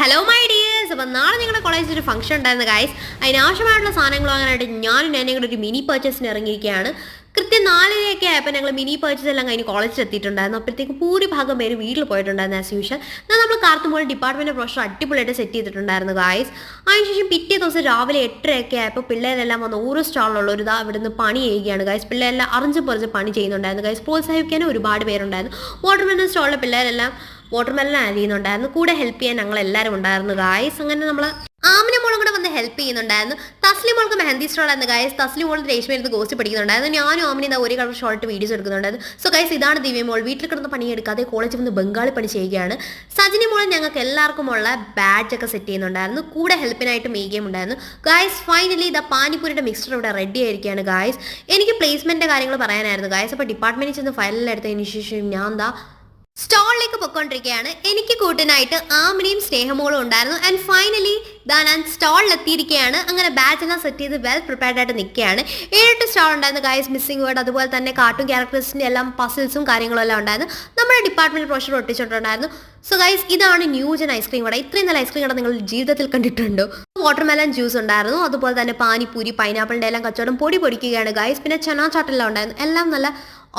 Hello my dears. അപ്പോൾ നാളെ നിങ്ങളുടെ കോളേജിൽ ഒരു ഫംഗ്ഷൻ ഉണ്ടായിരുന്നു ഗൈസ്. അതിനാവശ്യമായിട്ടുള്ള സാധനങ്ങൾ വാങ്ങാനായിട്ട് ഞാനും ഞങ്ങളുടെ ഒരു മിനി പർച്ചേസിന് ഇറങ്ങിയിരിക്കുകയാണ്. കൃത്യം 4:30 ആയപ്പോൾ ഞങ്ങൾ മിനി പർച്ചേസ് എല്ലാം കഴിഞ്ഞ് കോളേജിൽ എത്തിയിട്ടുണ്ടായിരുന്നു. അപ്പോഴത്തേക്ക് ഭൂരിഭാഗം പേര് വീട്ടിൽ പോയിട്ടുണ്ടായിരുന്നു ആസ് യൂഷ്വൽ. നമ്മൾ കാർത്തുമ്പോൾ ഡിപ്പാർട്ട്മെൻറ്റ് പ്രൊഫഷർ അടിപൊളിയായിട്ട് സെറ്റ് ചെയ്തിട്ടുണ്ടായിരുന്നു ഗൈസ്. അതിനുശേഷം പിറ്റേ ദിവസം രാവിലെ 8:30 ആയപ്പോൾ പിള്ളേരെല്ലാം വന്ന് ഓരോ സ്റ്റാളിലുള്ള ഒരു ഇവിടുന്ന് പണി ചെയ്യുകയാണ് ഗൈസ്. പിള്ളേരെല്ലാം അറിഞ്ഞ് പറിച്ച് പണി ചെയ്യുന്നുണ്ടായിരുന്നു ഗൈസ്. പ്രോത്സാഹിപ്പിക്കാനും ഒരുപാട് പേരുണ്ടായിരുന്നു. വാട്ടർമെലൺ സ്റ്റാളിലെ പിള്ളേരെല്ലാം വാട്ടർമെലൺ ആഡ് ചെയ്യുന്നുണ്ടായിരുന്നു. കൂടെ ഹെൽപ്പ് ചെയ്യാൻ ഞങ്ങൾ എല്ലാവരും ഉണ്ടായിരുന്നു ഗായ്സ്. അങ്ങനെ നമ്മൾ ആമിന മോളും കൂടെ വന്ന് ഹെൽപ്പ് ചെയ്യുന്നുണ്ടായിരുന്നു. തസ്ലി മോൾക്ക് മെഹന്തി സ്റ്റോളായിരുന്നു ഗായ്സ്. തസ്ലി മോൾ രേഷ്മ എടുത്ത് ഗോസ്റ്റ് പഠിക്കുന്നുണ്ടായിരുന്നു. ഞാനും ആമിന ഒരു കളർ ഷോർട്ട് വീഡിയോസ് എടുക്കുന്നുണ്ടായിരുന്നു. സോ ഗൈസ്, ഇതാണ് ദിവ്യ മോൾ. വീട്ടിൽ കിടന്ന് പണിയെടുക്കാതെ കോളേജിൽ വന്ന് ബംഗാളി പണി ചെയ്യുകയാണ്. സജിനി മോൾ ഞങ്ങൾക്ക് എല്ലാവർക്കും ഉള്ള ബാഡ്ജ് ഒക്കെ സെറ്റ് ചെയ്യുന്നുണ്ടായിരുന്നു. കൂടെ ഹെൽപ്പിനായിട്ട് മേഘയും ഉണ്ടായിരുന്നു ഗായ്സ്. ഫൈനലി ദ പാനിപ്പൂരിയുടെ മിക്സ്ചർ ഇവിടെ റെഡി ആയിരിക്കുകയാണ് ഗായ്സ്. എനിക്ക് പ്ലേസ്മെന്റിന്റെ കാര്യങ്ങൾ പറയാനായിരുന്നു ഗായ്സ്. അപ്പോൾ ഡിപ്പാർട്ട്മെന്റിൽ ചെന്ന് ഫയലെല്ലാം എടുത്തതിന് ശേഷം ഞാൻ സ്റ്റോളിലേക്ക് പൊയ്ക്കൊണ്ടിരിക്കുകയാണ്. എനിക്ക് കൂട്ടിനായിട്ട് ആമിനിയും സ്നേഹമോളും ഉണ്ടായിരുന്നു. ആൻഡ് ഫൈനലി ഞാൻ സ്റ്റോളിലെത്തിയിരിക്കുകയാണ്. അങ്ങനെ ബാച്ച് എല്ലാം സെറ്റ് ചെയ്ത് വെൽ പ്രിപ്പയർഡ് ആയിട്ട് നിൽക്കുകയാണ്. 7-8 സ്റ്റാൾ ഉണ്ടായിരുന്നു ഗൈസ്. മിസ്സിംഗ് വേർഡ്, അതുപോലെ തന്നെ കാർട്ടൂൺ ക്യാരക്ടേഴ്സിൻ്റെ എല്ലാം പസിൽസും കാര്യങ്ങളും എല്ലാം ഉണ്ടായിരുന്നു. നമ്മുടെ ഡിപ്പാർട്ട്മെന്റ് പ്രൊഫഷർ ഒട്ടിച്ചിട്ടുണ്ടായിരുന്നു. സോ ഗൈസ്, ഇതാണ് ന്യൂജൻ ഐസ്ക്രീം കട. ഇത്രയും നല്ല ഐസ്ക്രീം കട നിങ്ങൾ ജീവിതത്തിൽ കണ്ടിട്ടുണ്ടോ? വാട്ടർമെലൺ ജ്യൂസ് ഉണ്ടായിരുന്നു. അതുപോലെ തന്നെ പാനിപ്പൂരി, പൈനാപ്പിളിൻ്റെ എല്ലാം കച്ചവടം പൊടിക്കുകയാണ് ഗൈസ്. പിന്നെ ചനാ ചാട്ടെല്ലാം ഉണ്ടായിരുന്നു. എല്ലാം നല്ല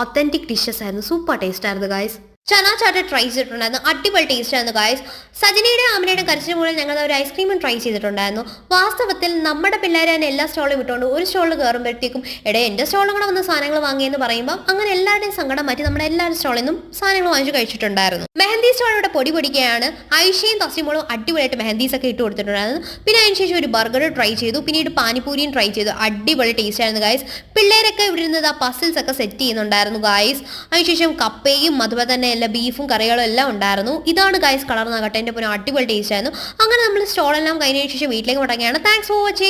ഒത്തൻറ്റിക് ഡിഷസ് ആയിരുന്നു. സൂപ്പർ ടേസ്റ്റ് ആയിരുന്നു ഗൈസ്. ചനാ ചാട്ട് ട്രൈ ചെയ്തിട്ടുണ്ടായിരുന്നു. അടിപൊളി ടേസ്റ്റ് ആയിരുന്നു ഗൈസ്. സജനയുടെ ആമിനയുടെ കരച്ചിന് മുകളിൽ ഞങ്ങൾ ഒരു ഐസ്ക്രീമും ട്രൈ ചെയ്തിട്ടുണ്ടായിരുന്നു. വാസ്തവത്തിൽ നമ്മുടെ പിള്ളേരെ തന്നെ എല്ലാ സ്റ്റോളും ഇട്ടുകൊണ്ട് ഒരു സ്റ്റോളിൽ കയറുമ്പോഴത്തേക്കും എൻ്റെ സ്റ്റോളും കൂടെ വന്ന് സാധനങ്ങൾ വാങ്ങിയെന്ന് പറയുമ്പോൾ അങ്ങനെ എല്ലാവരുടെയും സങ്കടം മാറ്റി നമ്മുടെ എല്ലാവരുടെ സ്റ്റോളിൽ നിന്നും സാധനങ്ങൾ വാങ്ങിച്ച് കഴിച്ചിട്ടുണ്ടായിരുന്നു. മെഹന്തി സ്റ്റോൾ ഇവിടെ പൊടിക്കുകയാണ്. ഐഷയും തസ്ലിമോളും അടിപൊളിയായിട്ട് മെഹന്തീസ് ഒക്കെ ഇട്ട് കൊടുത്തിട്ടുണ്ടായിരുന്നു. പിന്നെ അതിനുശേഷം ഒരു ബർഗർ ട്രൈ ചെയ്തു. പിന്നീട് പാനിപ്പൂരിയും ട്രൈ ചെയ്തു. അടിപൊളി ടേസ്റ്റ് ആയിരുന്നു ഗൈസ്. പിള്ളേരൊക്കെ ഇവിടെ ഇരുന്നത് ആ പസിൽസ് ഒക്കെ സെറ്റ് ചെയ്യുന്നുണ്ടായിരുന്നു ഗൈസ്. അതിനുശേഷം കപ്പയും അതുപോലെ തന്നെ എല്ലാ ബീഫും കറികളും എല്ലാം ഉണ്ടായിരുന്നു. ഇതാണ് ഗൈസ് കളർ നാകട്ടെ. എൻ്റെ പിന്നെ അടിപൊളി ടേസ്റ്റ് ആയിരുന്നു. അങ്ങനെ നമ്മൾ സ്റ്റോളെല്ലാം കഴിഞ്ഞതിന് ശേഷം വീട്ടിലേക്ക് മടങ്ങുകയാണ്. Thanks for watching.